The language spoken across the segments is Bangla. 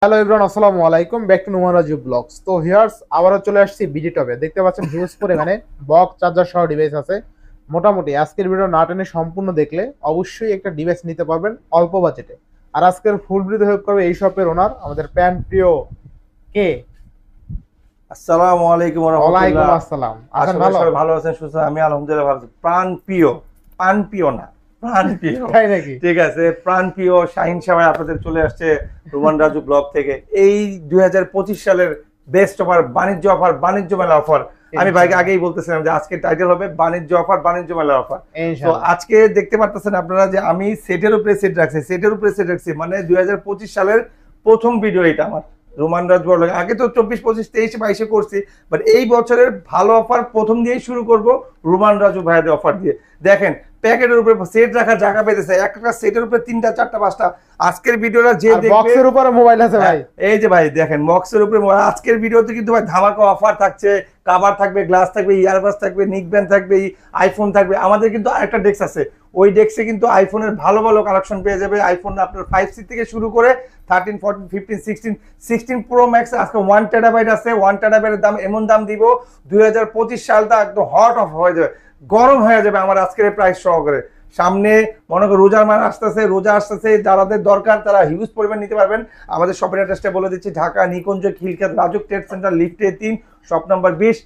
হ্যালো এভরিওয়ান, আসসালামু আলাইকুম, back to Noman Raju blogs. তো হিয়ার্স আবারও চলে আসছি বিডি টপে। দেখতে পাচ্ছেন হিউজ পরিমাণে বক্স চার্জার সহ ডিভাইস আছে। মোটামুটি আজকের ভিডিও না টেনে সম্পূর্ণ দেখলে অবশ্যই একটা ডিভাইস নিতে পারবেন অল্প বাজেটে। আর আজকের ফুল ভিডিও হেল্প করবে এই শপের ওনার আমাদের প্যান প্রিয় কে। আসসালামু আলাইকুম ওয়া রাহমাতুল্লাহ। ওয়ালাইকুম আসসালাম। আছেন ভালো? সবাই ভালো আছেন, সুস্থ? আমি আলহামদুলিল্লাহ ভালো আছি। প্রাণপ্রিয়, প্রাণপ্রিয় না, প্রাণপ্রিয়, তাই নাকি? ঠিক আছে। প্রাণপ্রিয় শাহিন সাহেব আপনাদের চলে আসছে রোমান রাজু ব্লগ থেকে। এই 2025 সালের বেস্ট অফার, বাণিজ্য অফার, বাণিজ্য মেলা অফার। আমি ভাইকে আগেই বলতেছিলাম যে আজকে টাইটেল হবে বাণিজ্য অফার, বাণিজ্য মেলা অফার। তো আজকে দেখতে পারতেছেন আপনারা যে আমি সেটের উপরে সেট রাখছি, মানে 2025 সালের প্রথম ভিডিও এটা আমার রোমান রাজ বড়। আগে তো 24, 25, 23, 22 করছি, বাট এই বছরের ভালো অফার প্রথম দিয়েই শুরু করব রোমান রাজু ভাইয়াদের অফার দিয়ে। দেখেন প্যাকেটের উপরে সেট রাখার জায়গা পেতেছে, একটা সেটের উপরে 3টা 4টা 5টা। আজকের ভিডিওটা যে দেখবে, বক্সের উপরে মোবাইল আছে ভাই, এই যে ভাই দেখেন বক্সের উপরে আজকের ভিডিওতে কিন্তু ভাই ধামাকা অফার থাকছে। কভার থাকবে, গ্লাস থাকবে, ইয়ারবাস থাকবে, নিকব্যান্ড থাকবে, আইফোন থাকবে। আমাদের কিন্তু আরেকটা ডেস্ক আছে, ওই ডেস্কে কিন্তু আইফোনের ভালো ভালো কালেকশন পেয়ে যাবে। আইফোন আপনার 5C থেকে শুরু করে 13, 14, 15, 16 প্রো ম্যাক্স আজকে 1 টেরাবাইট আছে। 1 টেরাবাইটের দাম এমন দাম দিব 2025 সালটা একদম হট অফ হয়ে যাবে, গরম হয়ে যাবে আমার আজকের প্রাইস সহকারে। সামনে মনে করো রোজার মাস আসতেছে, রোজা আসতেছে, যাদের দরকার তারা হিউজ পরিমাণ নিতে পারবেন। আমাদের শপের অ্যাড্রেসটা বলে দিচ্ছি, ঢাকা নিকুঞ্জ খিলক্ষেত রাজু ট্রেড সেন্টার, লিফটে 3, শপ নাম্বার 20।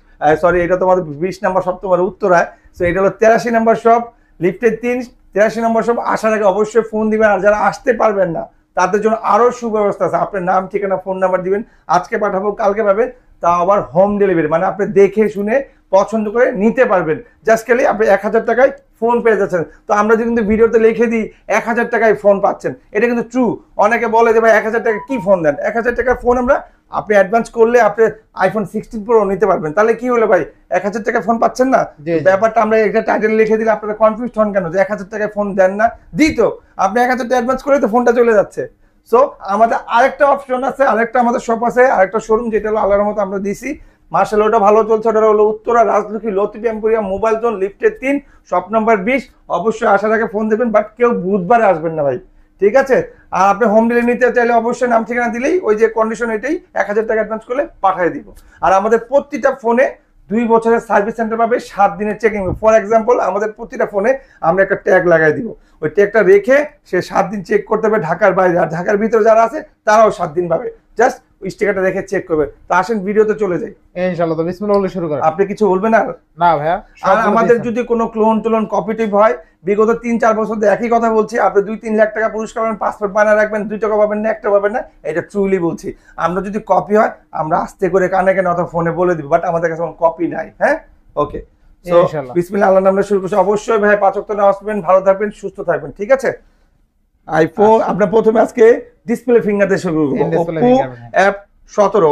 সরি, এটা তোমাদের 20 নাম্বার শপ, তোমার উত্তরায়। সো এটা হলো 83 নাম্বার শপ, লিফটে 3, 83 নম্বর শপ। আসার আগে অবশ্যই ফোন দিবেন। আর যারা আসতে পারবেন না তাদের জন্য আরো সুব্যবস্থা আছে, আপনার নাম, ঠিকানা, ফোন নাম্বার দিবেন, আজকে পাঠাবো, কালকে পাবেন। তা আবার হোম ডেলিভারি, মানে আপনি দেখে শুনে পছন্দ করে নিতে পারবেন। জাস্ট খালি আপনি 1000 টাকায় ফোন পেয়ে যাচ্ছেন। তো আমরা যে কিন্তু ভিডিওতে লিখে দিই 1000 টাকায় ফোন পাচ্ছেন, এটা কিন্তু ট্রু। অনেকে বলে যে ভাই 1000 টাকা কি ফোন দেন? 1000 টাকার ফোন আমরা, আপনি অ্যাডভান্স করলে আপনি আইফোন 16 প্রো নিতে পারবেন। তাহলে কি হলো ভাই, 1000 টাকায় ফোন পাচ্ছেন না? ব্যাপারটা আমরা একটা টাইটেল লিখে দিলে আপনারা কনফিউজ হন কেন যে 1000 টাকায় ফোন দেন না? দিত, আপনি 1000 টাকা অ্যাডভান্স করে তো ফোনটা চলে যাচ্ছে। সো আমাদের আরেকটা অপশন আছে, আরেকটা আমাদের শপ আছে, আরেকটা শোরুম, যেটা হলো আল্লাহর মতো আমরা দিছি। মার্শাল ওটা ভালো চলছে, ওটা হলো Uttara Rajlakshmi Latif emporium, mobile zone, লিফটে 3, শপ নাম্বার 20। অবশ্যই আসার আগে ফোন দেবেন, বাট কেউ বুধবারে আসবেন না ভাই, ঠিক আছে? আর আপনি হোম ডেলিভারি নিতে চাইলে অবশ্যই নাম ঠিকানা দিলেই, ওই যে কন্ডিশন এটাই, 1000 টাকা অ্যাডভান্স করলে পাঠিয়ে দিব। আর আমাদের প্রতিটা ফোনে 2 বছরের সার্ভিস সেন্টার পাবে, 7 দিনের চেকিং। ফর এক্সাম্পল আমাদের প্রতিটা ফোনে আমরা একটা ট্যাগ লাগাই দিব, ওই ট্যাগটা রেখে সে 7 দিন চেক করতে হবে ঢাকার বাইরে। আর ঢাকার ভিতরে যারা আছে তারাও 7 দিন পাবে, জাস্ট স্টিকারটা রেখে চেক করবে। তো আসেন ভিডিওতে চলে যাই ইনশাআল্লাহ। তো বিসমিল্লাহ বলে শুরু করেন। আপনি কিছু বলবেন? আর না ভাইয়া, আর আমাদের যদি কোনো ক্লোন টোলন কপি টিপ হয়, বিগত 3-4 বছর ধরে একই কথা বলছি, আপনি 2-3 লাখ টাকা পুরস্কার পাবেন, পাসপোর্ট বানিয়ে রাখবেন, 2 টাকা পাবেন না, 1 টাকা পাবেন না, এটা ট্রুলি বলছি। আমরা যদি কপি হয় আমরা আস্তে করে কানে কানে অথবা ফোনে বলে দিব, বাট আমাদের কাছে কপি নাই। হ্যাঁ, ওকে। সো বিসমিল্লাহ, আল্লাহর নামে শুরু করছি। অবশ্যই ভাই 5 ওয়াক্ত নামাজ পড়বেন, ভালো থাকবেন, সুস্থ থাকবেন, ঠিক আছে? আইফোন আপনার প্রথমে আজকে ডিসপ্লে ফিঙ্গার দিয়ে শুরু করব।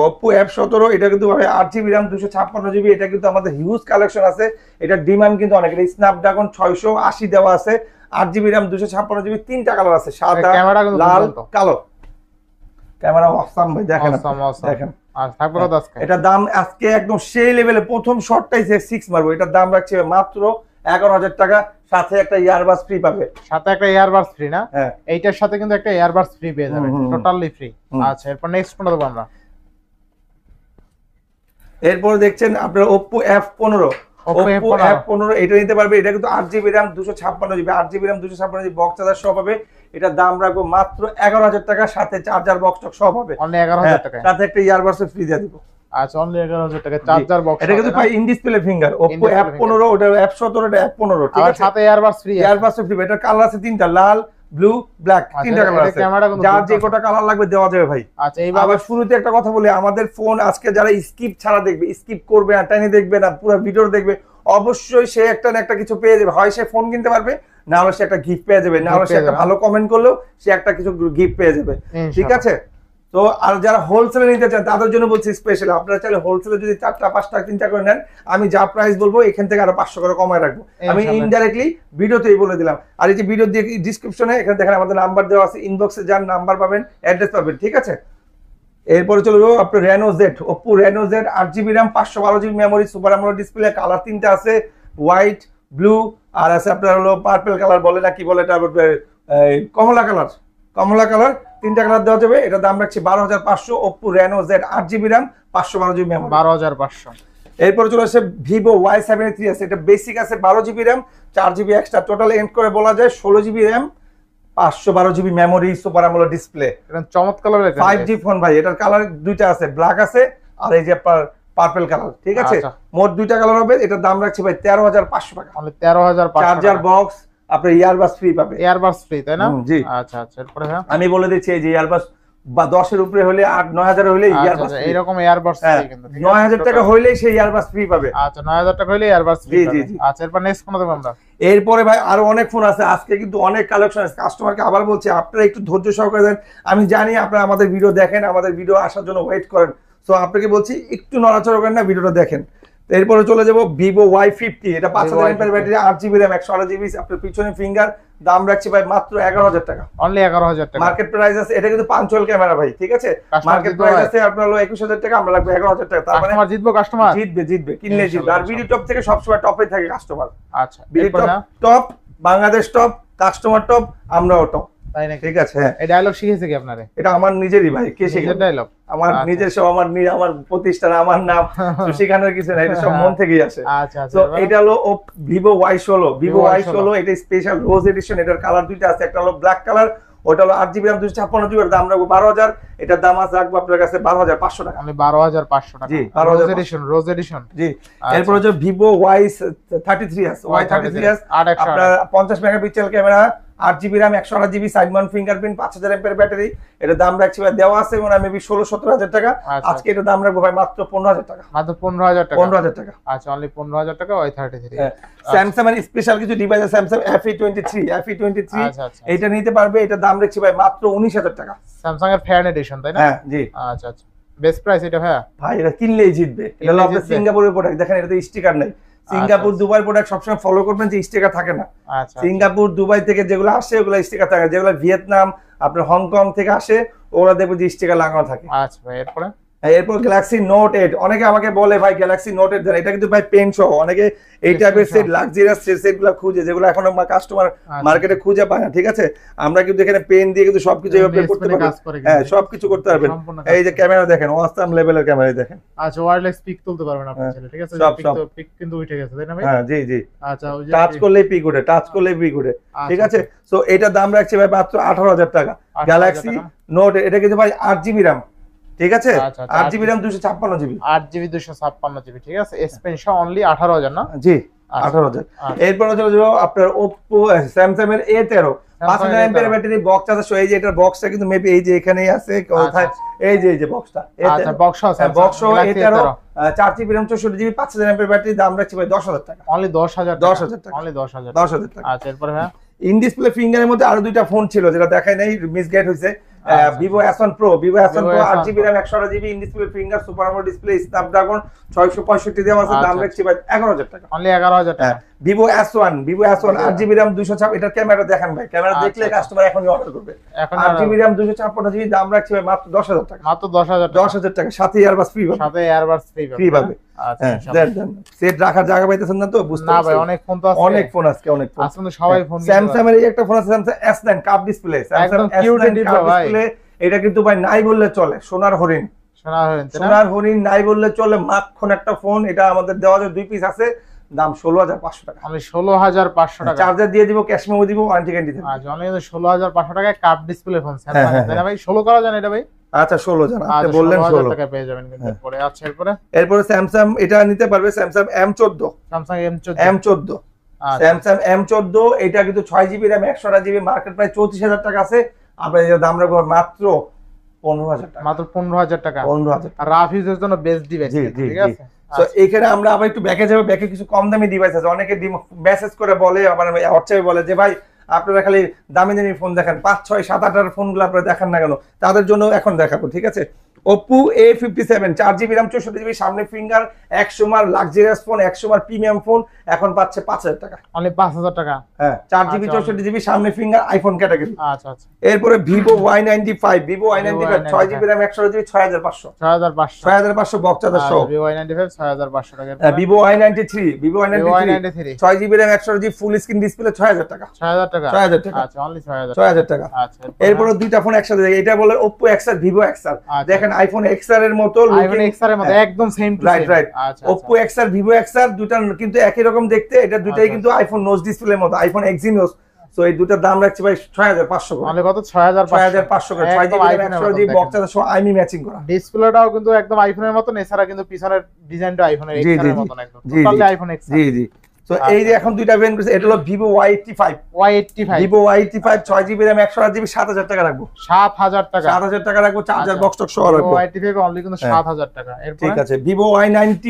Oppo F17, এটা কিন্তু 8GB RAM, 256GB। এটা কিন্তু আমাদের হিউজ কালেকশন আছে, এটা ডিমান্ড কিন্তু অনেক। এটা স্ন্যাপড্রাগন 680 দেওয়া আছে, 8GB RAM, 256GB, 3টা কালার আছে, সাদা, লাল, কালো। ক্যামেরা অসাম ভাই, দেখেন দেখেন। এটা দাম আজকে একদম সেই লেভেলে, প্রথম শটটাই 6 মারবো। এটার দাম রাখছে মাত্র 11000 টাকা, সাথে একটা ইয়ারবাস ফ্রি পাবে। সাথে একটা ইয়ারবাস ফ্রি না? হ্যাঁ, এইটার সাথে কিন্তু একটা ইয়ারবাস ফ্রি পেয়ে যাবে, টোটালি ফ্রি। আচ্ছা, এরপর নেক্সট কোনটা দেব আমরা? এরপর দেখছেন আপনার Oppo F15। এটা নিতে পারবে। এটা কিন্তু 8GB RAM, 256GB, 8GB RAM, 256GB, box charger সহ পাবে। এটা দাম রাখবো মাত্র 11000 টাকা, সাথে চার্জার বক্স টক সহ পাবে। অনলি 11000 টাকা, সাথে একটা ইয়ারবাস ফ্রি দিয়ে দিব। আচ্ছা, অনলি 11000 টাকা চার্জার বক্স। এটা কিন্তু ভাই in display finger. Oppo F15, ওটা F17, এটা F15, ঠিক আছে? সাথে ইয়ারবাস ফ্রি, ইয়ারবাস ফ্রি। এটা কালার আছে 3টা, লাল, ব্লু, ব্ল্যাক, 3টা কালার আছে। যার যে কোটা কালার লাগবে দেওয়া যাবে ভাই। আচ্ছা, এইভাবে শুরুতে একটা কথা বলি, আমাদের ফোন আজকে যারা স্কিপ ছাড়া দেখবে, স্কিপ করবে না, টাইনে দেখবে না, পুরো ভিডিও দেখবে, অবশ্যই সে একটা না একটা কিছু পেয়ে যাবে। হয় সে ফোন কিনতে পারবে, না হলে সে একটা গিফট পেয়ে যাবে, না হলে সে একটা ভালো কমেন্ট করলেও সে একটা কিছু গিফট পেয়ে যাবে, ঠিক আছে? তো আর যারা হোলসেলে নিতে চান তাদের জন্য বলছি স্পেশাল, আপনারা চাইলে হোলসেলে যদি 4টা 5টা 3টা করে নেন, আমি যা প্রাইস বলবো এখান থেকে আরো 500 করে কমায় রাখবো। আমি ইনডাইরেক্টলি ভিডিওতেই বলে দিলাম। আর এই যে ভিডিও দিয়ে ডিসক্রিপশনে এখানে দেখেন আমাদের নাম্বার দেওয়া আছে, ইনবক্সে যান, নাম্বার পাবেন, অ্যাড্রেস পাবেন, ঠিক আছে? এরপরে চলে যাবো আপনার Reno Z, Oppo Reno Z, 8GB RAM, 512GB memory, super AMOLED display, colour 3টা আছে, হোয়াইট, ব্লু, আর আছে আপনার হলো পার্পল কালার বলে না কি বলে এটা, কমলা কালার, তিনটা কালার দেওয়া যাবে। এটা দাম রাখছি 12,500। Oppo Reno Z 8GB RAM 512GB memory 12,500। এরপরে চলে আসে Vivo Y73s, এটা বেসিক আছে 12GB RAM 4GB extra, total and করে বলা যায় 16GB RAM 512GB memory, super AMOLED display. এটা চমৎকার লাগে 5G ফোন ভাই। এটার কালার দুইটা আছে, ব্ল্যাক আছে আর এই যে আপনার পার্পল কালার, ঠিক আছে? মোট দুইটা কালার হবে। এটার দাম রাখছি ভাই 13,500 টাকা। অনলি 13,500। চার্জার বক্স আপনি ইয়ারবাস ফ্রি পাবে। ইয়ারবাস ফ্রি, তাই না? জি আচ্ছা আচ্ছা। এরপরে হ্যাঁ আমি বলে দিচ্ছি এই যে ইয়ারবাস বা 10 এর উপরে হলে 8-9,000 হলে ইয়ারবাস ফ্রি। এরকম ইয়ারবাস ফ্রি কিন্তু 9,000 টাকা হইলেই সেই ইয়ারবাস ফ্রি পাবে। আচ্ছা 9,000 টাকা হইলে ইয়ারবাস ফ্রি জি পাবে। জি। আচ্ছা এরপর নেক্সট কোন দেব আমরা? এরপরে ভাই আরো অনেক ফোন আছে, আজকে কিন্তু অনেক কালেকশন আছে। কাস্টমারকে আবার বলছি আপনারা একটু ধৈর্য সহকারে দেন। আমি জানি আপনারা আমাদের ভিডিও দেখেন, আমাদের ভিডিও আসার জন্য ওয়েট করেন, সো আপনাকে বলছি একটু নড়াচড়া করেন না, ভিডিওটা দেখেন। এরপরে চলে যাব Vivo Y50, এটা 5000 mAh battery 8GB RAM 128GB, আপনার পিছনে ফিঙ্গার, দাম রাখছি ভাই মাত্র 11,000 টাকা। অনলি 11,000 টাকা মার্কেট প্রাইস আছে। এটা কিন্তু পাঞ্চুয়াল ক্যামেরা ভাই, ঠিক আছে? মার্কেট প্রাইস আছে আপনার হলো 21,000 টাকা, আমরা লাগবে 11,000 টাকা। তার মানে কাস্টমার জিতবো, কাস্টমার জিতবে কিনলে জিতবে। আর বিডি টপ থেকে সবসময় টপে থাকে কাস্টমার। আচ্ছা বিডি এরপর না top, Bangladesh top, customer top, আমরাও টপ, তাই নাকি? ঠিক আছে? হ্যাঁ এই ডায়লগ শিখেছে কি আপনারে? এটা আমার নিজেরই ভাই, কে শিখেছে? ডায়লগ আমার নিজস্ব, আমার প্রতিষ্ঠান, আমার নাম, তো শেখানোর কিছু না, এটা সব মন থেকেই আসে। আচ্ছা আচ্ছা। তো এটা হলো Vivo Y16, এটা স্পেশাল রোজ এডিশন। এটার কালার দুইটা আছে, একটা হলো ব্ল্যাক কালার, ওটা হলো 8GB RAM 256GB, এর দাম রাখবো 12,000। এটার দাম আছে রাখবো আপনার কাছে 12,500 টাকা। আমি 12,500 টাকা। জি, রোজ এডিশন, রোজ এডিশন। জি। এরপর হচ্ছে Vivo Y33s, আপনার 50 megapixel camera, 8GB RAM 128GB, side mount fingerprint, 5000 mAh battery. এটার দাম রাখছি ভাই, দেওয়া আছে মানে মেবি 16-17,000 টাকা। আজকে এটার দাম রাখবো ভাই মাত্র 15,000 টাকা। মাত্র 15,000 টাকা। 15,000 টাকা। আচ্ছা অনলি 15,000 টাকা Y33। স্যামসাং এর স্পেশাল কিছু ডিভাইস আছে, স্যামসাং FE23, আচ্ছা আচ্ছা। এটা নিতে পারবে। এটার দাম রাখছি ভাই মাত্র 19,000 টাকা। স্যামসাং এর ফ্যান এডিশন, তাই না? হ্যাঁ জি। আচ্ছা আচ্ছা। বেস্ট প্রাইস এটা ভাই? ভাই এটা কিনলেই জিতবে। এটা হলো আপনার সিঙ্গাপুরের প্রোডাক্ট, দেখেন এটাতে স্টিকার নাই। সিঙ্গাপুর দুবাই প্রোডাক্ট সবসময় ফলো করবেন যে স্টিকার থাকে না। আচ্ছা। সিঙ্গাপুর দুবাই থেকে যেগুলো আসে ওগুলো স্টিকার থাকে, যেগুলো ভিয়েতনাম আপনার হংকং থেকে আসে ওরা দেখবে যে স্টিকার লাগানো থাকে। আচ্ছা ভাই এরপরে? এরপর গ্যালাক্সি নোট 8, অনেকে আমাকে বলে ভাই গ্যালাক্সি নোট 8 দেন, এটা কিন্তু ভাই পেন সহ। অনেকে এই টাইপের সেট, লাক্সারিয়াস সেটগুলো খুঁজে, যেগুলো এখনো কাস্টমার মার্কেটে খুঁজে পায় না, ঠিক আছে? আমরা কিন্তু এখানে পেন দিয়ে কিন্তু সবকিছু এভাবে করতে পারবেন। হ্যাঁ সবকিছু করতে পারবেন। এই যে ক্যামেরা দেখেন, অসাম লেভেলের ক্যামেরা দেখেন। আচ্ছা ওয়্যারলেস পিক তুলতে পারবেন আপনি চাইলে, ঠিক আছে? পিক কিন্তু উঠে গেছে, তাই না ভাই? হ্যাঁ জি জি। আচ্ছা ওই যে টাচ করলেই পিক ওঠে, টাচ করলেই পিক ওঠে, ঠিক আছে? সো এটার দাম রাখছি ভাই মাত্র 18,000 টাকা। গ্যালাক্সি নোট, এটা কিন্তু ভাই 8GB RAM, ঠিক আছে? 8GB RAM 256GB, 8GB 256GB, ঠিক আছে? এক্সপেনশন অনলি 18,000 না? জি 18,000। এরপর চলে যাবো আপনার Oppo Samsung এর A13, 5000 mAh ব্যাটারি, বক্স আছে। এই যে এটার বক্সটা কিন্তু মেবি এই যে এখানেই আছে কোথায়, এই যে বক্সটা। আচ্ছা বক্স আছে, box A13 4GB RAM 64GB, 5000 mAh battery, দাম রাখছি ভাই 10,000 টাকা। অনলি 10,000 টাকা। অনলি 10,000 টাকা। আচ্ছা এরপর হ্যাঁ ইন ডিসপ্লে ফিঙ্গারের মধ্যে আরো দুইটা ফোন ছিল যেটা দেখাই নাই, মিসগাইড হইছে। Vivo S1 Pro, 8GB RAM 128GB, in display finger, super AMOLED display, Snapdragon 665 দেওয়া আছে, দাম রাখছি ভাই 11,000 টাকা। অনলি 11,000 টাকা। Vivo S1 8GB RAM 256, এটার ক্যামেরা দেখেন ভাই, ক্যামেরা দেখলে কাস্টমার এখনই অর্ডার করবে। 8GB RAM 256GB, দাম রাখছি ভাই মাত্র 10,000 টাকা। মাত্র 10,000 টাকা, সাথে ইয়ারবাস ফ্রি পাবে। সাথে ইয়ারবাস ফ্রি পাবে। আচ্ছা দেন সেট রাখার জায়গা পাইতেছেন না তো, বুঝতে না ভাই অনেক ফোন তো আছে, অনেক ফোন আজকে, অনেক ফোন আসলে সবাই ফোন। স্যামসাং এর এই একটা ফোন আছে, স্যামসাং S9 কাপ ডিসপ্লে, একদম কিউট ডিসপ্লে। এটা কিন্তু ভাই নাই বললে চলে, সোনার হরিণ। সোনার হরিণ নাই বললে চলে, মাখন একটা ফোন। এটা আমাদের দেওয়া যায়, 2 পিস আছে, দাম 16,500 টাকা। আমি 16,500 টাকা চার্জার দিয়ে দিব, ক্যাশ মেমো দিব, ওয়ারেন্টি গ্যারান্টি দিব। আচ্ছা অনলি 16,500 টাকায় কাপ ডিসপ্লে ফোন স্যামসাং, তাই না ভাই? 16 করা যায় না এটা ভাই? আচ্ছা 16 জানা, আপনি বললেন 16,000 টাকা পেয়ে যাবেন কিন্তু পরে। আচ্ছা এরপরে স্যামসাং এটা নিতে পারবে, স্যামসাং M14, স্যামসাং M14, এটা কিন্তু 6GB RAM 128GB, market price 34,000 টাকা আছে। আমরা এর দাম রাখবো মাত্র 15,000 টাকা। মাত্র 15,000 টাকা। 15,000 আর রাফ ইউজের জন্য বেস্ট ডিভাইস, ঠিক আছে? সো এখানে আমরা আবার একটু ব্যাকে যাবো। ব্যাকে কিছু কম দামি ডিভাইস আছে, অনেকে মেসেজ করে বলে, আবার হোয়াটসঅ্যাপে বলে যে ভাই আপনারা খালি দামি দামি ফোন দেখেন, 5, 6, 7, 8 ফোনগুলো আপনারা দেখান না কেন? তাদের জন্য এখন দেখাবো, ঠিক আছে? Oppo A57 4GB RAM 64GB সামনে ফিঙ্গার, 100 মার লাক্সারিয়াস ফোন, 100 মার প্রিমিয়াম ফোন এখন পাচ্ছে 5000 টাকা। অনলি 5000 টাকা। হ্যাঁ 4GB 64GB সামনে ফিঙ্গার আইফোন ক্যাটাগরি। আচ্ছা আচ্ছা। এরপরে Vivo Y95 6GB RAM 128GB 6500 6500 box charger সহ। Vivo Y95 6500 টাকা। Vivo Y93 6GB RAM 128GB full screen display 6000 টাকা। 6000 টাকা। 6000 টাকা। আচ্ছা অনলি 6000 6000 টাকা। আচ্ছা এরপরে দুইটা ফোন একসাথে দেখি, এটা বলে Oppo XR Vivo XR। দেখেন আইফোন XR এর মতো আইফোন XR এর মতো একদম same to same. Right. Oppo XR Vivo XR দুটো কিন্তু একই রকম দেখতে, এটা দুটাই কিন্তু আইফোন নোজ ডিসপ্লের মতো, আইফোন Exynos। সো এই দুটার দাম রাখছি ভাই 6500 করে। মানে কত 6500 করে 6GB 128GB বক্স চার্জার সহ আইমি ম্যাচিং করা। ডিসপ্লেটাও কিন্তু একদম আইফোনের মতো, এছাড়া কিন্তু পিছনের ডিজাইনটা আইফোনের XR এর মতো একদম টোটালি আইফোন XR। জি তো এই যে এখন দুইটা ভেরিয়েন্ট করেছে, এটা হলো Vivo Y85 Vivo Y85 6GB RAM 128GB 7000 টাকা রাখবো। 7000 টাকা। 7000 টাকা রাখবো, চার্জার বক্স টক সহ রাখবো। Vivo Y85 অনলি কিন্তু 7000 টাকা। এরপর ঠিক আছে Vivo Y95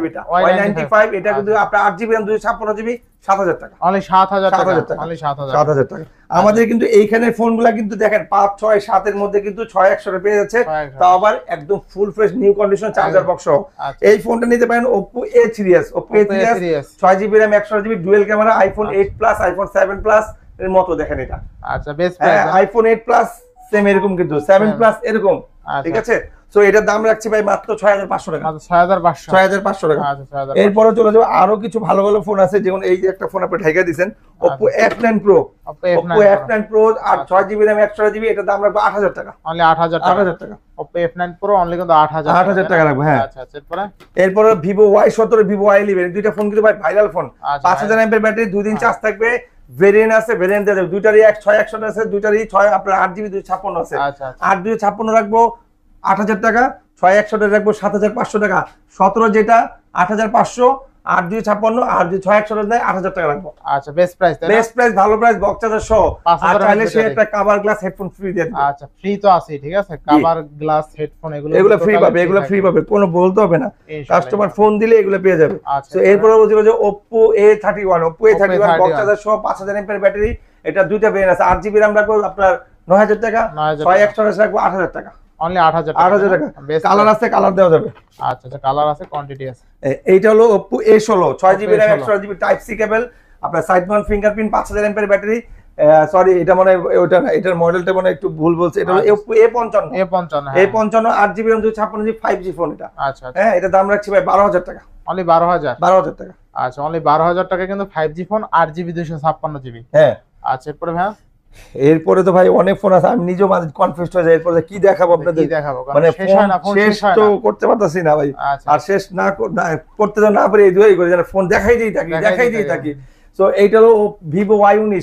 এটা Y95 এটা কিন্তু আপনার 8GB RAM 256GB 7000 টাকা। অনলি 7000 টাকা। অনলি 7000 টাকা। আমাদের কিন্তু এইখানের ফোনগুলা কিন্তু দেখেন 5 6 7 এর মধ্যে কিন্তু 6100 পেয়ে যাচ্ছে, তাও আবার একদম full fresh new condition charger box সহ। এই ফোনটা নিতে পারেন Oppo A Series 6GB RAM 128GB dual camera, iPhone 8 plus iPhone 7 plus এর মতো দেখেন এটা। আচ্ছা best price. IPhone 8 plus same এরকম কিন্তু 7 প্লাস এরকম। ঠিক আছে, সো এটার দাম রাখছি ভাই মাত্র 6500 টাকা। মাত্র 6500 টাকা। আচ্ছা 6000। এরপরে চলে যাবো আরো কিছু ভালো ভালো ফোন আছে, যেমন এই যে একটা ফোন আপনি ঢাইকা দিবেন Oppo F9 Pro। Oppo F9 Pro আর 6GB RAM 128GB এটা দাম রাখবো 8000 টাকা। অনলি 8000 টাকা। Oppo F9 Pro অনলি কিন্তু 8000 টাকা রাখবো। হ্যাঁ আচ্ছা আচ্ছা। এরপরে Vivo Y17 Vivo Y11 দুইটা ফোন কিন্তু ভাই ভাইরাল ফোন। 5000 mAh ব্যাটারি, 2 দিন চার্জ থাকবে। ভেরিয়েন্ট আছে, ভেরিয়েন্ট দেব দুইটারই 6100 আছে, দুইটারই 6 আপনার 8GB 256 আছে। 8 256 রাখবো 8000 টাকা, 6100 রাখবো 7500 টাকা। 17 যেটা 8500, 8 256 আর 6100 দেয় 8000 টাকা রাখবো। আচ্ছা বেস্ট প্রাইস। বেস্ট প্রাইস, ভালো প্রাইস, বক্স চার্জার সহ। আর চাইলে সে একটা কভার গ্লাস হেডফোন ফ্রি দিয়ে দিবে। আচ্ছা ফ্রি তো আছে, ঠিক আছে, কভার গ্লাস হেডফোন এগুলো ফ্রি পাবে, এগুলো ফ্রি পাবে, কোনো বলতে হবে না, কাস্টমার ফোন দিলে এগুলো পেয়ে যাবে। তো এরপর বলছিল যে Oppo A31 বক্স চার্জার সহ 5000 mAh ব্যাটারি, এটা দুইটা ভেরিয়েন্ট আছে। 8GB RAM রাখবো আপনার 9000 টাকা, 6100 রাখবো 8000 টাকা। অনলি 8000 টাকা। কালার আছে, কালার দেওয়া যাবে। আচ্ছা আচ্ছা, কালার আছে, কোয়ান্টিটি আছে। এইটা হলো Oppo A16 6GB RAM 128GB type C cable, আপনার side mount fingerprint, 5000 mAh battery. Sorry এটা মনে ওটা না, এটার মডেলটা মনে একটু ভুল বলছে, এটা হলো Oppo A55 A55 8GB RAM 256GB 5G phone এটা। আচ্ছা হ্যাঁ, এটা দাম রাখছি ভাই 12000 টাকা। অনলি 12000 টাকা। আচ্ছা অনলি 12000 টাকা কিন্তু 5G ফোন 8GB 256GB। হ্যাঁ আচ্ছা এরপরে ভাই এরপরে তো ভাই অনেক ফোন আছে, আমি নিজেও মাঝে কনফিউজড হয়ে যাই, এরপরে কি দেখাবো আপনাদের, মানে শেষ তো করতে পারতাছি না ভাই। আর শেষ না করতে না পারি এই দুই করে ফোন দেখাই দিই থাকি। সো এইটা হলো Vivo Y19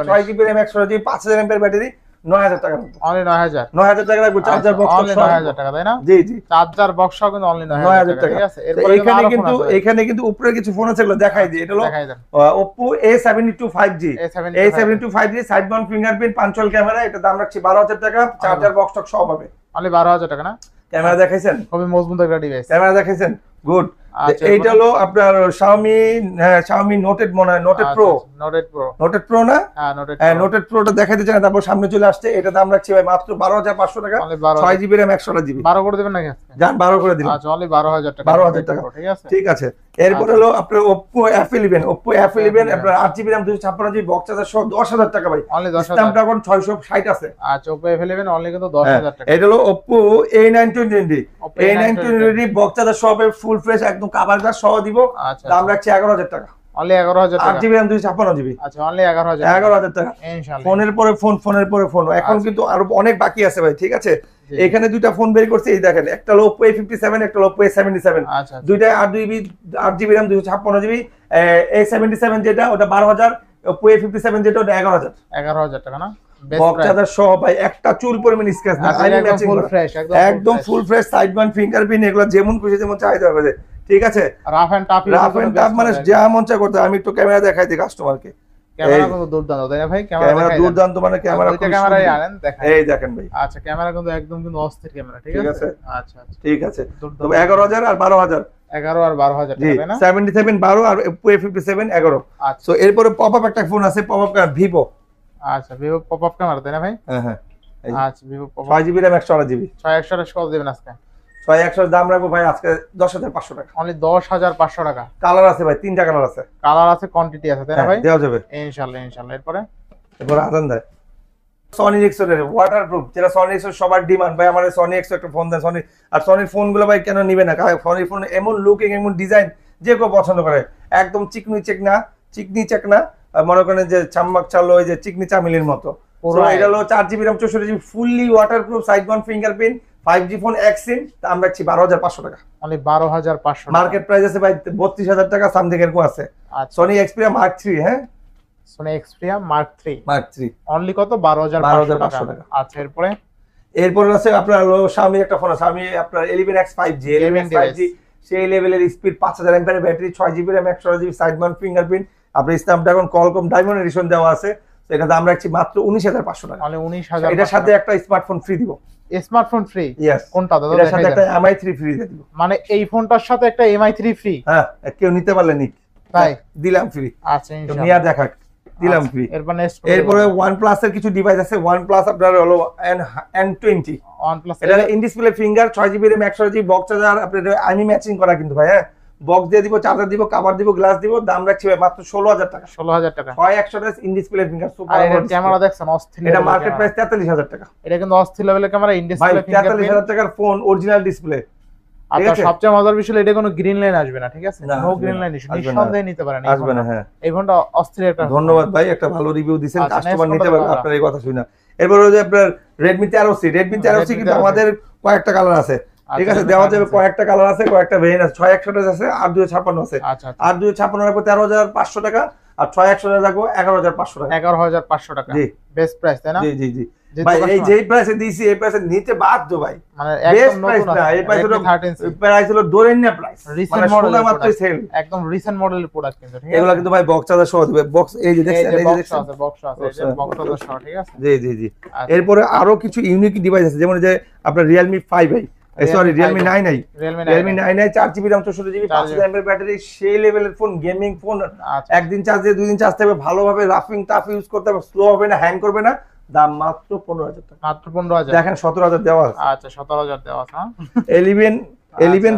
6GB RAM 128GB 5000 mAh battery, 9000 টাকা। অনলি 9000 টাকা রাখবো, চার্জার বক্স অনলি 9000 টাকা, তাই না? জি চার্জার বক্স কিন্তু অনলি 9000 টাকা, ঠিক আছে। এরপরে এখানে কিন্তু উপরে কিছু ফোন আছে, এগুলো দেখাই দিই। এটা হলো Oppo A72 5G side mount fingerprint, punctual camera, এটা দাম রাখছি 12000 টাকা, চার্জার বক্স টক সব হবে। অনলি 12000 টাকা না? ক্যামেরা দেখাইছেন, খুবই মজবুত একটা ডিভাইস। ক্যামেরা দেখাইছেন, গুড। এইটা হলো আপনার Xiaomi Note Pro না? হ্যাঁ Note Proটা দেখাইতে চান, তারপর সামনে চলে আসছে। এটা দাম রাখছি ভাই মাত্র 12500 টাকা, 6GB RAM 128GB। 12 করে দিবেন নাকি আজকে? যান 12 করে দিলাম। আচ্ছা অনলি 12000 টাকা, 12000 টাকা, ঠিক আছে। এরপর হলো আপনার Oppo F11 আপনার 8GB RAM 256GB box charger সহ 10000 টাকা ভাই। অনলি 10000 দামটা এখন 660 আছে। আচ্ছা Oppo F11 অনলি কিন্তু 10000 টাকা। এটা হলো Oppo A920 বক্স চার্জার সহ ফুল ফ্রেশ একদম কভার গ্লাস সহ দিব। দাম রাখছি 11000 টাকা। অনলি 11000 টাকা। 8GB RAM 256GB। আচ্ছা অনলি 11000 টাকা ইনশাআল্লাহ। ফোনের পরে ফোন এখন কিন্তু আরো অনেক বাকি আছে ভাই, ঠিক আছে। এখানে দুইটা ফোন বের করছি, এই দেখেন, একটা হলো Oppo A57, একটা হলো Oppo A77। দুইটা 8GB RAM 256GB। A77 যেটা ওটা 12000, Oppo A57 যেটা ওটা 11000 টাকা না? বক্স চার্জার সহ ভাই, একটা চুল পরিমাণ স্ক্র্যাচ না, একদম full fresh side mount fingerprint, এগুলো যেমন খুশি যেমন চাইতে হবে, ঠিক আছে। রাফ এন্ড টাফ মানে যা মন চায় করতে। আমি একটু ক্যামেরা দেখাই দিই কাস্টমারকে। ক্যামেরা কিন্তু দুর্দান্ত, তাই না ভাই? ক্যামেরা দুর্দান্ত, মানে ক্যামেরাই আনেন দেখেন। এই দেখেন ভাই। আচ্ছা ক্যামেরা কিন্তু একদম কিন্তু অস্থির ক্যামেরা, ঠিক আছে। আচ্ছা ঠিক আছে। তবে 11000 আর 12000, 11 আর 12000 টাকা না? 77 12 আর Oppo A57 11। আচ্ছা সো এরপরে পপআপ একটা ফোন আছে, পপআপ Vivo। আচ্ছা Vivo পপআপ ক্যামেরা, তাই না ভাই? হ্যাঁ আচ্ছা ভিভো 6GB RAM 128GB 6128 কত দিবেন আজকে? 6100 দাম রাখবো ভাই আজকে 10500 টাকা। অনলি 10500 টাকা। কালার আছে ভাই, 3টা কালার আছে। কালার আছে, কোয়ান্টিটি আছে, তাই না ভাই? দেওয়া যাবে ইনশাআল্লাহ ইনশাআল্লাহ। এরপর আদান দেয় সনি এক্সো এর ওয়াটারপ্রুফ, যেটা সনি এক্সো সবার ডিমান্ড ভাই। আমাদের সনি এক্সো একটা ফোন দেন সনি, আর সনির ফোনগুলো ভাই কেন নিবে না? কারণ সনির ফোন এমন লুকিং এমন ডিজাইন যে কেউ পছন্দ করে, একদম চিকনি চেকনা মনে করেন যে চাম্মাক চালো ওই যে চিকনি চামিলির মতো। এটা হলো 4GB RAM 64GB fully waterproof, side mount fingerprint, 5G phone, এক সিম। দাম রাখছি 12500 টাকা। অনলি 12500 টাকা। মার্কেট প্রাইস আছে ভাই 32000 টাকা সামথিং এরকম আছে। সনি এক্সপিরিয়া মার্ক 3, হ্যাঁ সনি এক্সপিরিয়া মার্ক 3 অনলি কত? 12500 টাকা। আচ্ছা এরপরে আছে আপনার Xiaomi একটা ফোন আছে, আমি আপনার 11X 5G 11X 5G সেই লেভেলের speed, 5000 mAh battery, 6GB RAM 128GB side mount fingerprint, আপনার স্ন্যাপড্রাগন কোয়ালকম ডায়মন্ড এডিশন দেওয়া আছে। এটা দাম রাখছি মাত্র 19500 টাকা। অনলি 19000। এটার সাথে একটা স্মার্টফোন ফ্রি দিব। Smartphone free? यस। কোনটা দাদা? এটার সাথে একটা MI 3 ফ্রি দিয়ে দিব। মানে এই ফোনটার সাথে একটা MI 3 ফ্রি? হ্যাঁ, কেউ নিতে পারলে নিক, তাই দিলাম ফ্রি। আচ্ছা ইনশাআল্লাহ। নিয়া দেখাক, দিলাম ফ্রি। এরপরে OnePlus এর কিছু ডিভাইস আছে। OnePlus আপনার হলো N20। OnePlus এটা in display finger, 6GB RAM 128GB box charger, আপনার আমি ম্যাচিং করা কিন্তু ভাই। হ্যাঁ, বক্স দিয়ে দিব, চার্জার দিব, কভার দিব, গ্লাস দিব। দাম রাখছি ভাই মাত্র 16000 টাকা। 16000 টাকা। 6128 ইন ডিসপ্লে ফিঙ্গার সুপার। আর এর ক্যামেরা দেখছেন অস্থির। এটা মার্কেট প্রাইস 43000 টাকা। এটা কিন্তু অস্থির লেভেলের ক্যামেরা, ইন ডিসপ্লে ভাই 43000 টাকার ফোন, অরিজিনাল ডিসপ্লে। আচ্ছা সবচেয়ে মজার বিষয় এটা কোনো গ্রিন লাইন আসবে না, ঠিক আছে? নো গ্রিন লাইন ইস্যু, নিঃসন্দেহে নিতে পারেন। আসবে না, হ্যাঁ। এই ফোনটা অস্থির একটা। ধন্যবাদ ভাই, একটা ভালো রিভিউ দিবেন, কাস্টমার নিতে পারবে আপনার এই কথা শুনে। এরপর ওই যে আপনার Redmi 13C কিন্তু আমাদের কয়েকটা কালার আছে, ঠিক আছে? দেওয়া যাবে কয়েকটা কালার আছে, কয়েকটা ভেরিয়েন্ট আছে। 6128 আছে, 8256 আছে। আচ্ছা 8256 রাখবো 13500 টাকা, আর 6128 রাখবো 11500 টাকা। 11500 টাকা বেস্ট প্রাইস, তাই না? জি জি ভাই, এই যে প্রাইসে দিছি এই প্রাইসে নিতে বাধ্য ভাই। মানে একদম প্রাইস নতুন না, এই প্রাইস হলো প্রাইস হলো দোরেন্না প্রাইস, রিসেন্ট মডেল মাত্র সেল, একদম রিসেন্ট মডেলের প্রোডাক্ট কিন্তু, ঠিক আছে? এগুলা কিন্তু ভাই বক্স চার্জার সহ দিবে। বক্স এই যে দেখছেন, এই যে দেখছেন বক্স আছে, এই যে বক্স চার্জার সহ, ঠিক আছে? জি এরপরে আরো কিছু ইউনিক ডিভাইস আছে, যেমন যে আপনার Realme 5i, sorry Realme 9i, Realme 9i 4GB RAM 64GB 5000 mAh battery, সেই লেভেলের ফোন, গেমিং ফোন। একদিন চার্জ দিয়ে 2 দিন চার্জ থাকবে, ভালোভাবে রাফিং টাফ ইউজ করতে হবে, স্লো হবে না, হ্যাং করবে না। দাম মাত্র 15000 টাকা। মাত্র 15000। দেখেন 17000 দেওয়া আছে। আচ্ছা 17000 দেওয়া আছে। 11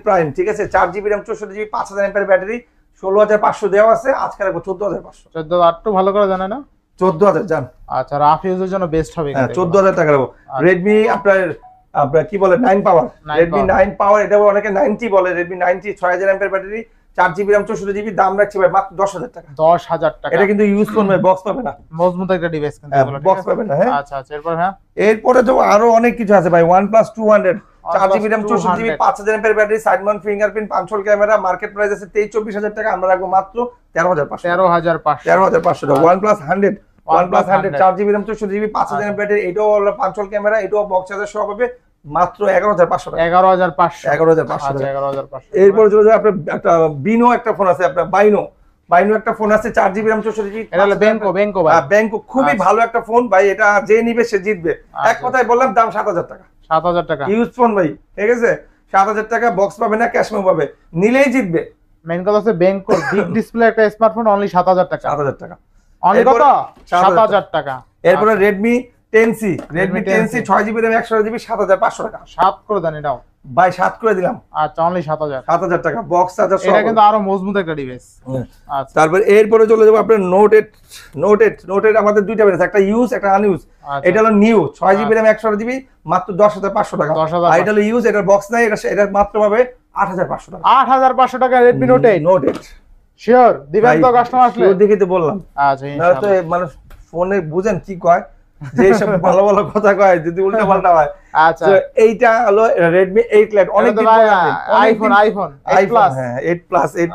প্রাইম, ঠিক আছে? 4GB RAM 64GB 5000 mAh battery, 16500 দেওয়া আছে। আজকে রাখবো 14500। 14000 একটু ভালো করে জানে না? 14000 জান। আচ্ছা রাফ ইউজের জন্য বেস্ট হবে কিন্তু। 14000 টাকা রাখবো। Redmi আপনার কি বলে 9 পাওয়ার, Redmi 9 পাওয়ার, এটা অনেকে 90 বলে। Redmi 90 6000 mAh battery, 4GB RAM 64GB, দাম রাখছি ভাই মাত্র 10000 টাকা। 10000 টাকা। এটা কিন্তু ইউজ করবে, বক্স পাবে না, মজবুত একটা ডিভাইস কিন্তু এগুলো, বক্স পাবে না। হ্যাঁ আচ্ছা এরপর? হ্যাঁ, এরপরে তো আরো অনেক কিছু আছে ভাই। OnePlus 200 4GB RAM 64GB 5000 mAh battery, side mount fingerprint, পাঁচশোল ক্যামেরা। মার্কেট প্রাইস আছে 23-24 টাকা। আমরা রাখবো মাত্র 13500। 13500 টাকা। OnePlus 100 4GB RAM 64GB 5000 mAh battery, এটাও হলো পাঁচশোল ক্যামেরা, এটাও বক্স চার্জার সহ পাবে মাত্র 11500 টাকা। 11500 11500 আচ্ছা 11500। এরপর চলে যায় আপনার একটা বিনো একটা ফোন আছে, আপনার বাইনো একটা ফোন আছে, 4GB RAM 64GB। এটা হলো বেঙ্কো ভাই। বেঙ্কো খুবই ভালো একটা ফোন ভাই, এটা যে নিবে সে জিতবে। এক কথায় বললাম, দাম 7000 টাকা। 7000 টাকা ইউজ ফোন ভাই, ঠিক আছে? 7000 টাকা, বক্স পাবে না, ক্যাশ মেমো পাবে, নিলেই জিতবে। মেইন কথা হচ্ছে বেঙ্কো বিগ ডিসপ্লে একটা স্মার্টফোন, অনলি 7000 টাকা। 7000 টাকা অনলি কত? 7000 টাকা। এরপরে Redmi 10C 6GB RAM 128GB 7500 টাকা। 7 করে দেন এটাও ভাই, 7 করে দিলাম। আচ্ছা অনলি 7000 টাকা, বক্স চার্জার সহ। এটা কিন্তু আরো মজবুত একটা ডিভাইস। আচ্ছা তারপর এরপরে চলে যাব আপনার Note 8 আমাদের দুইটা বেরিয়েছে, একটা ইউজ একটা আনইউজ। এটা হলো নিউ 6GB RAM 128GB মাত্র 10500 টাকা। আর এটা হলো ইউজ, এটার বক্স নাই, এটা মাত্র পাবে 8500 টাকা। 8500 টাকা Redmi Note 8 শিওর দিবেন তো কাস্টমার আসলে? শিওর দেখে তো বললাম। আচ্ছা ইনশাআল্লাহ। তো মানুষ ফোনে বুঝেন কি কয়, যে সব ভালো ভালো কথা কয়, যদি উল্টা পাল্টা হয়। আচ্ছা তো এইটা হলো Redmi 8 Lite, অনেক দিন পরে আইফোন 8 প্লাস, হ্যাঁ 8 প্লাস 7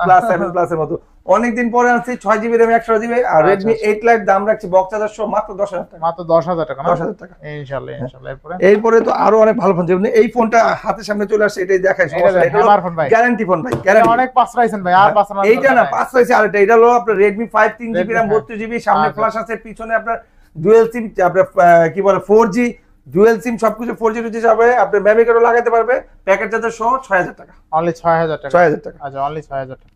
প্লাস এর মতো অনেকদিন পরে আনছি। 6GB RAM 128GB আর Redmi 8 Lite, দাম রাখছি বক্স চার্জার সহ মাত্র 10000 টাকা। মাত্র 10000 টাকা না? 10000 টাকা ইনশাআল্লাহ। এরপরে তো আরো অনেক ভালো ফোন, যেমন এই ফোনটা হাতের সামনে চলে আসছে, এটাই দেখাই। গ্যারান্টি ফোন ভাই, গ্যারান্টি। অনেক পাস রাইছেন ভাই, আর পাস না। এইটা না, পাস রাইছে আরেকটা, এটা হলো আপনার Redmi 5 3GB RAM 32GB, সামনে ফ্ল্যাশ আছে, পিছনে আপনার ডুয়াল সিম, আপনার কি বলে 4G ডুয়াল সিম, সবকিছু 4G যাবে, আপনি মেমরি কার্ডও লাগাতে পারবে, প্যাকেট চার্জার সহ 6000 টাকা। অনলি 6000 টাকা। 6000 টাকা। আচ্ছা অনলি 6000 টাকা।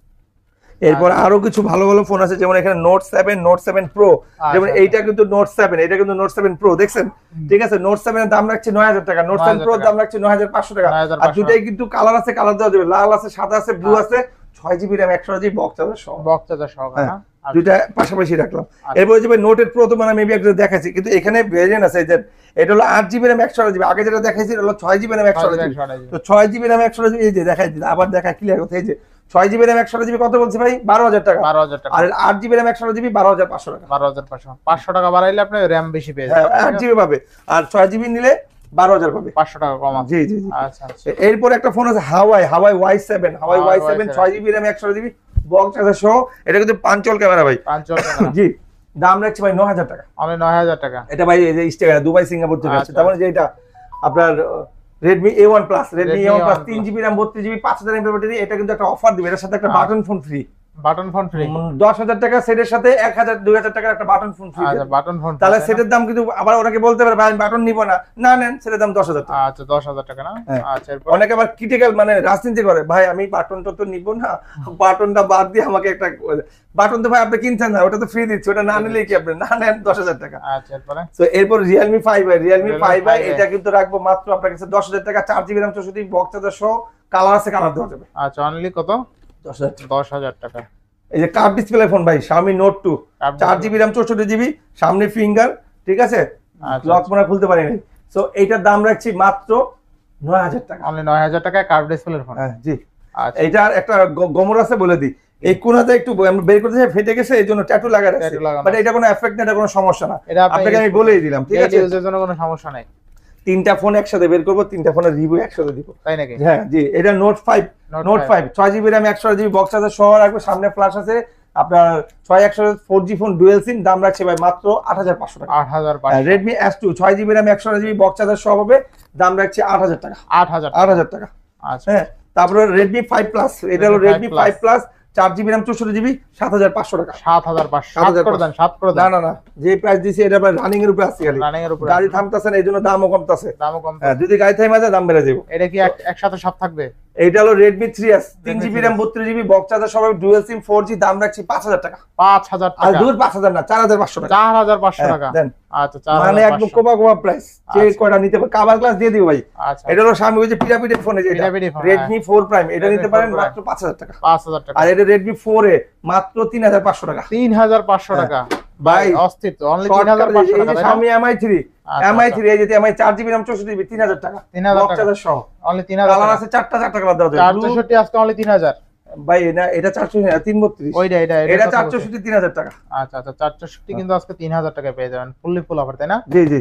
এরপর আরো কিছু ভালো ভালো ফোন আছে, যেমন এখানে নোট 7, নোট 7 প্রো, যেমন এইটা কিন্তু নোট 7, এটা কিন্তু নোট 7 প্রো দেখছেন, ঠিক আছে। নোট 7 এর দাম রাখছি 9000 টাকা, নোট 7 প্রো দাম রাখছি 9500 টাকা। আর দুটাই কিন্তু কালার আছে, কালার দেওয়া যাবে, লাল আছে, সাদা আছে, ব্লু আছে, 6GB RAM 128GB box charger সহ, বক্স চার্জার সহ না, দুইটা পাশাপাশি রাখলাম। এরপর যে ভাই নোটের প্রো তো মানে মেবি একটা দেখাচ্ছি, কিন্তু এখানে ভেরিয়েন্ট আছে যে এটা হলো 8GB RAM 128GB, আগে যেটা দেখাইছি এটা হলো 6GB RAM 128GB। তো 6GB RAM 128GB এই যে দেখাই দিই, আবার দেখা ক্লিয়ার কথা, এই যে 6GB RAM 128GB কত বলছি ভাই? 12000 টাকা। 12000 টাকা। আর 8GB RAM 128GB 12500 টাকা। 12500, 500 টাকা বাড়াইলে আপনি র‍্যাম বেশি পেয়ে যাবেন। 8GB পাবে, আর 6GB নিলে 12000 পাবে, 500 টাকা কম আছে। জি জি। আচ্ছা আচ্ছা। এরপর একটা ফোন আছে হাওয়াই Y7, হাওয়াই Y7 6GB RAM 128GB box charger সহ, এটা কিন্তু পাঁচল ক্যামেরা ভাই, পাঁচল ক্যামেরা। জি, দাম রাখছি ভাই 9000 টাকা। অনলি 9000 টাকা। এটা ভাই এই যে ইস্টাগ্রাম দুবাই সিঙ্গাপুর থেকে আসছে, তার মানে যে এটা আপনার Redmi A1 Plus, Redmi A1 Plus 3GB RAM 32GB 5000 mAh battery, এটা কিন্তু একটা অফার দিবে, এটার সাথে একটা button phone free. Button phone free 10000 টাকা সেটের সাথে 1000-2000 টাকার একটা বাটন ফোন ফ্রি। আচ্ছা, বাটন ফোন। তাহলে সেটের দাম কিন্তু আবার ওনাকে বলতে পারে ভাই আমি বাটন নিব না, না নেন, সেটের দাম 10000 টাকা। আচ্ছা, 10000 টাকা না। আচ্ছা, এরপর অনেকে আবার ক্রিটিক্যাল মানে রাজনীতি করে, ভাই আমি বাটনটা তো নিব না, বাটনটা বাদ দিয়ে আমাকে একটা বাটন তো ভাই আপনি কিনছেন না, ওটা তো ফ্রি দিচ্ছে, ওটা না নিলে কি আপনি না নেন 10000 টাকা। আচ্ছা, এরপরে তো এরপর Realme 5i, Realme 5i এটা কিন্তু রাখবো মাত্র আপনার কাছে 10000 টাকা, 4GB RAM 64GB box charger সহ, কালার আছে, কালার দেওয়া যাবে। আচ্ছা, অনলি কত? 10000 টাকা। এই যে কার্ভ ডিসপ্লে ফোন ভাই, Xiaomi Note 2, 4GB RAM 64GB, সামনে ফিঙ্গার, ঠিক আছে, লক মনে খুলতে পারি নাই। সো এইটার দাম রাখছি মাত্র 9000 টাকা। অনলি 9000 টাকায় কার্ভ ডিসপ্লের ফোন। হ্যাঁ জি। আচ্ছা, এইটার একটা গমর আছে বলে দিই, এই কোণাতে একটু আমরা বের করতে চাই, ফেটে গেছে, এই জন্য ট্যাটু লাগা রাখছি, বাট এটা কোনো এফেক্ট না, এটা কোনো সমস্যা না, আপনাকে আমি বলেই দিলাম, ঠিক আছে, ইউজের জন্য কোনো সমস্যা নাই। তিনটা ফোন একসাথে বের করবো, তিনটা ফোনের রিভিউ একসাথে দিব, তাই নাকি? হ্যাঁ জি। এটা note 5 6GB RAM 128GB box charger সহ রাখবে, সামনে ফ্ল্যাশ আছে, আপনার 6100 4G ফোন ডুয়াল সিম, দাম রাখছে ভাই মাত্র 8500 টাকা। 8500। Redmi S2 6GB RAM 128GB box charger সহ হবে, দাম রাখছে 8000 টাকা। 8000 টাকা। আচ্ছা, হ্যাঁ, তারপরে Redmi 5 Plus, এটা হলো Redmi 5 Plus 4GB RAM 64GB 7500 টাকা। 7500 করে দেন, 7 করে দেন। না, যে প্রাইস দিছি এটা আবার রানিং এর উপরে আছে, খালি রানিং এর উপরে গাড়ি থামতাছে না, এইজন্য দামও কমতাছে। দামও কম। হ্যাঁ, যদি গাড়ি থামে যায় দাম বেড়ে যাবে। এটা কি একসাথে সব থাকবে? এইটা হলো Redmi 3S 3GB RAM 32GB box charger সহ ডুয়াল সিম 4G, দাম রাখছি 5000 টাকা। 5000 আর টাকা। দূর 5000 না, 4500 টাকা। 4500 টাকা দেন। আচ্ছা, 4500 মানে একদম কোপা প্রাইস, যে কয়টা নিতে পারে কভার গ্লাস দিয়ে দিও ভাই। আচ্ছা, এটা হলো Xiaomi ওই যে পিরামিড ফোন, এই যে পিরামিড ফোন, Redmi 4 Prime, এটা নিতে পারেন মাত্র 5000 টাকা। 5000 টাকা। আর এটা Redmi 4A মাত্র 3500 টাকা। 3500 টাকা ভাই, অস্থির তো। অনলি 3500 টাকা। Xiaomi Mi3, Mi3 এই যে Mi 4GB RAM 64GB 3000 টাকা, 3000 বক্স টাকা চার্জার সহ, অনলি 3000 কালার টাকা। আছে চারটা কালার দেওয়া যাবে। 464 আজকে অনলি 3000 ভাই, এটা 332, ওইটা এটা 464 3000 টাকা। আচ্ছা, 464 কিন্তু আজকে 3000 টাকায় পেয়ে যাবেন, ফুল অফার, তাই না? জি জি।